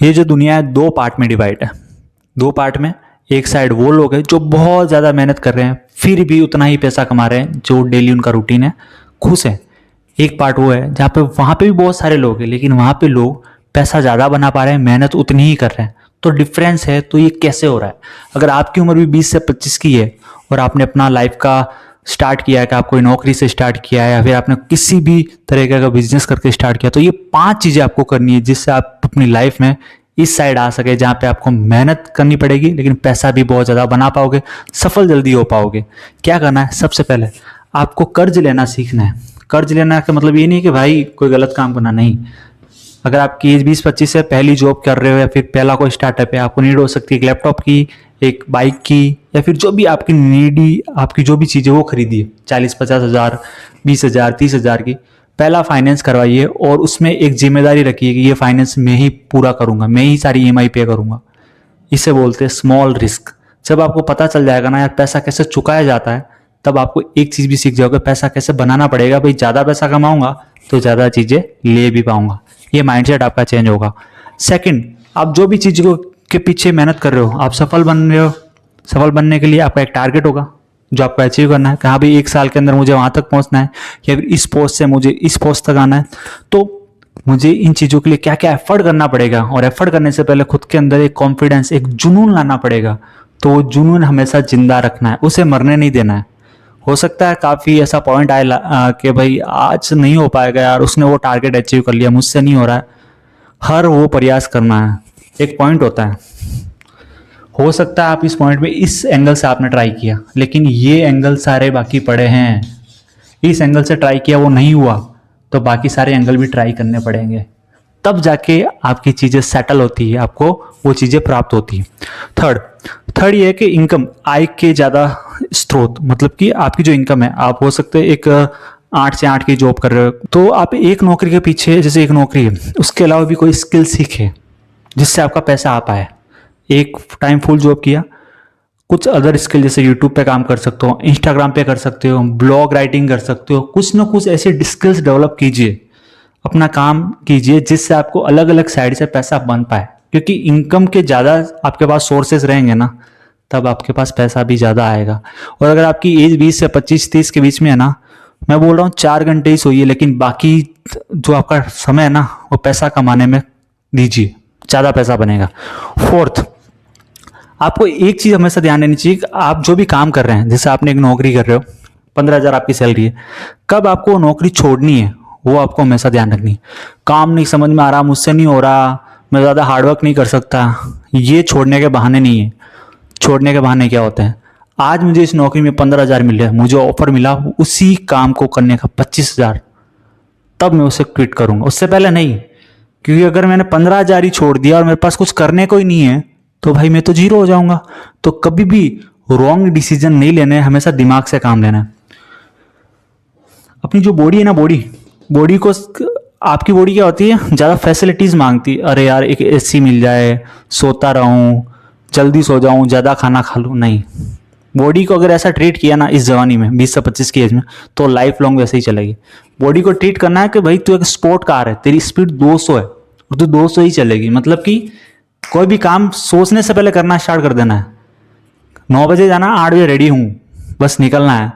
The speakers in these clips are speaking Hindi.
ये जो दुनिया है दो पार्ट में डिवाइड है। दो पार्ट में, एक साइड वो लोग हैं जो बहुत ज़्यादा मेहनत कर रहे हैं फिर भी उतना ही पैसा कमा रहे हैं, जो डेली उनका रूटीन है, खुश है। एक पार्ट वो है जहाँ पे वहाँ पे भी बहुत सारे लोग हैं लेकिन वहाँ पे लोग पैसा ज़्यादा बना पा रहे हैं, मेहनत उतनी ही कर रहे हैं। तो डिफरेंस है। तो ये कैसे हो रहा है? अगर आपकी उम्र भी 20 से 25 की है और आपने अपना लाइफ का स्टार्ट किया है कि आप कोई नौकरी से स्टार्ट किया है या फिर आपने किसी भी तरीके का बिजनेस करके स्टार्ट किया, तो ये 5 चीज़ें आपको करनी है जिससे आप अपनी लाइफ में इस साइड आ सके जहाँ पे आपको मेहनत करनी पड़ेगी लेकिन पैसा भी बहुत ज़्यादा बना पाओगे, सफल जल्दी हो पाओगे। क्या करना है? सबसे पहले आपको कर्ज लेना सीखना है। कर्ज लेना का मतलब ये नहीं कि भाई कोई गलत काम करना, नहीं। अगर आपकी एज 20-25 से पहली जॉब कर रहे हो या फिर पहला कोई स्टार्टअप है, आपको नीड हो सकती है एक लैपटॉप की, एक बाइक की, या फिर जो भी आपकी नीडी, आपकी जो भी चीज़ें वो खरीदिए 40-50 हज़ार, 20 हज़ार, 30 हज़ार की। पहला फाइनेंस करवाइए और उसमें एक जिम्मेदारी रखिए कि ये फाइनेंस मैं ही पूरा करूंगा, मैं ही सारी ईएमआई पे करूंगा। इसे बोलते हैं स्मॉल रिस्क। जब आपको पता चल जाएगा ना यार पैसा कैसे चुकाया जाता है, तब आपको एक चीज़ भी सीख जाओगे, पैसा कैसे बनाना पड़ेगा। भाई ज़्यादा पैसा कमाऊंगा तो ज़्यादा चीज़ें ले भी पाऊंगा। ये माइंडसेट आपका चेंज होगा। सेकंड, आप जो भी चीज़ के पीछे मेहनत कर रहे हो, आप सफल बन रहे हो, सफल बनने के लिए आपका एक टारगेट होगा जो आपको अचीव करना है। कहाँ भी 1 साल के अंदर मुझे वहाँ तक पहुँचना है या फिर इस पोस्ट से मुझे इस पोस्ट तक आना है, तो मुझे इन चीज़ों के लिए क्या क्या एफर्ट करना पड़ेगा। और एफर्ट करने से पहले खुद के अंदर एक कॉन्फिडेंस, एक जुनून लाना पड़ेगा। तो वो जुनून हमेशा जिंदा रखना है, उसे मरने नहीं देना है। हो सकता है काफ़ी ऐसा पॉइंट आए कि भाई आज नहीं हो पाएगा यार, उसने वो टारगेट अचीव कर लिया, मुझसे नहीं हो रहा है। हर वो प्रयास करना है। एक पॉइंट होता है, हो सकता है आप इस पॉइंट में इस एंगल से आपने ट्राई किया लेकिन ये एंगल सारे बाकी पड़े हैं। इस एंगल से ट्राई किया, वो नहीं हुआ, तो बाकी सारे एंगल भी ट्राई करने पड़ेंगे। तब जाके आपकी चीज़ें सेटल होती है, आपको वो चीज़ें प्राप्त होती है। थर्ड ये है कि इनकम, आय के ज़्यादा स्रोत, मतलब कि आपकी जो इनकम है, आप हो सकते हैं एक 8 से 8 की जॉब कर रहे हो, तो आप एक नौकरी के पीछे, जैसे एक नौकरी है उसके अलावा भी कोई स्किल सीखे जिससे आपका पैसा आ पाए। एक टाइम फुल जॉब किया, कुछ अदर स्किल जैसे यूट्यूब पे काम कर सकते हो, इंस्टाग्राम पे कर सकते हो, ब्लॉग राइटिंग कर सकते हो, कुछ ना कुछ ऐसे स्किल्स डेवलप कीजिए, अपना काम कीजिए जिससे आपको अलग अलग साइड से पैसा बन पाए। क्योंकि इनकम के ज़्यादा आपके पास सोर्सेज रहेंगे ना, तब आपके पास पैसा भी ज़्यादा आएगा। और अगर आपकी एज 20 से 25-30 के बीच में है ना, मैं बोल रहा हूँ 4 घंटे ही सोइए, लेकिन बाकी जो आपका समय है ना वो पैसा कमाने में दीजिए, ज़्यादा पैसा बनेगा। फोर्थ, आपको एक चीज़ हमेशा ध्यान देनी चाहिए कि आप जो भी काम कर रहे हैं, जैसे आपने एक नौकरी कर रहे हो, 15,000 आपकी सैलरी है, कब आपको वो नौकरी छोड़नी है वो आपको हमेशा ध्यान रखनी है। काम नहीं समझ में आ रहा, मुझसे नहीं हो रहा, मैं ज़्यादा हार्डवर्क नहीं कर सकता, ये छोड़ने के बहाने नहीं है। छोड़ने के बहाने क्या होते हैं? आज मुझे इस नौकरी में 15,000 मिल रहा है, मुझे ऑफर मिला उसी काम को करने का 25,000, तब मैं उसे क्विट करूंगा, उससे पहले नहीं। क्योंकि अगर मैंने 15,000 ही छोड़ दिया और मेरे पास कुछ करने को ही नहीं है तो भाई मैं तो जीरो हो जाऊंगा। तो कभी भी रॉन्ग डिसीजन नहीं लेने, हमेशा दिमाग से काम लेना है। अपनी जो बॉडी है ना, बॉडी को, आपकी बॉडी क्या होती है, ज़्यादा फैसिलिटीज़ मांगती है। अरे यार एक एसी मिल जाए, सोता रहूँ, जल्दी सो जाऊँ, ज़्यादा खाना खा लूँ, नहीं। बॉडी को अगर ऐसा ट्रीट किया ना इस जवानी में 20 से 25 की एज में, तो लाइफ लॉन्ग वैसे ही चलेगी। बॉडी को ट्रीट करना है कि भाई तू एक स्पोर्ट कार है, तेरी स्पीड 200 है और तू 200 ही चलेगी। मतलब कि कोई भी काम सोचने से पहले करना स्टार्ट कर देना है। 9 बजे जाना, 8 बजे रेडी हूँ, बस निकलना है।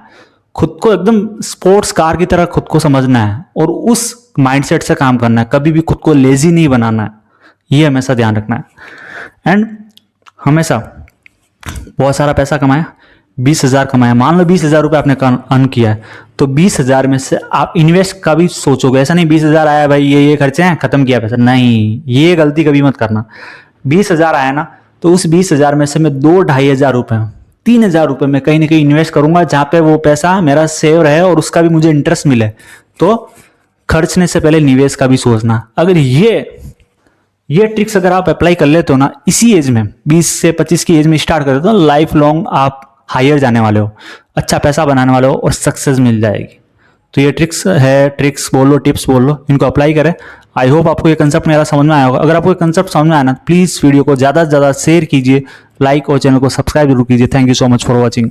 खुद को एकदम स्पोर्ट्स कार की तरह खुद को समझना है और उस माइंडसेट से काम करना है। कभी भी खुद को लेजी नहीं बनाना है, ये हमेशा ध्यान रखना है। एंड हमेशा बहुत सारा पैसा कमाया, 20,000 कमाया, मान लो 20,000 रुपये आपने अर्न किया है, तो 20,000 में से आप इन्वेस्ट का भी सोचोगे। ऐसा नहीं 20,000 आया भाई ये खर्चे हैं, खत्म किया पैसा, नहीं, ये गलती कभी मत करना। 20,000 आया ना, तो उस 20,000 में से मैं 2-2,500 रुपये, 3,000 रुपये में कहीं ना कहीं इन्वेस्ट करूंगा जहाँ पे वो पैसा मेरा सेव रहे और उसका भी मुझे इंटरेस्ट मिले। तो खर्चने से पहले निवेश का भी सोचना। अगर ये ट्रिक्स अगर आप अप्लाई कर लेते हो ना इसी एज में, 20 से 25 की एज में स्टार्ट कर देते हो, लाइफ लॉन्ग आप हायर जाने वाले हो, अच्छा पैसा बनाने वाले हो और सक्सेस मिल जाएगी। तो ये ट्रिक्स बोल लो, टिप्स बोल लो, इनको अप्लाई करें। आई होप आपको ये कंसेप्ट मेरा समझ में आया होगा। अगर आपको ये कंसेप्ट समझ में आया ना, प्लीज़ वीडियो को ज़्यादा से ज़्यादा शेयर कीजिए, लाइक और चैनल को सब्सक्राइब जरूर कीजिए। Thank you so much for watching.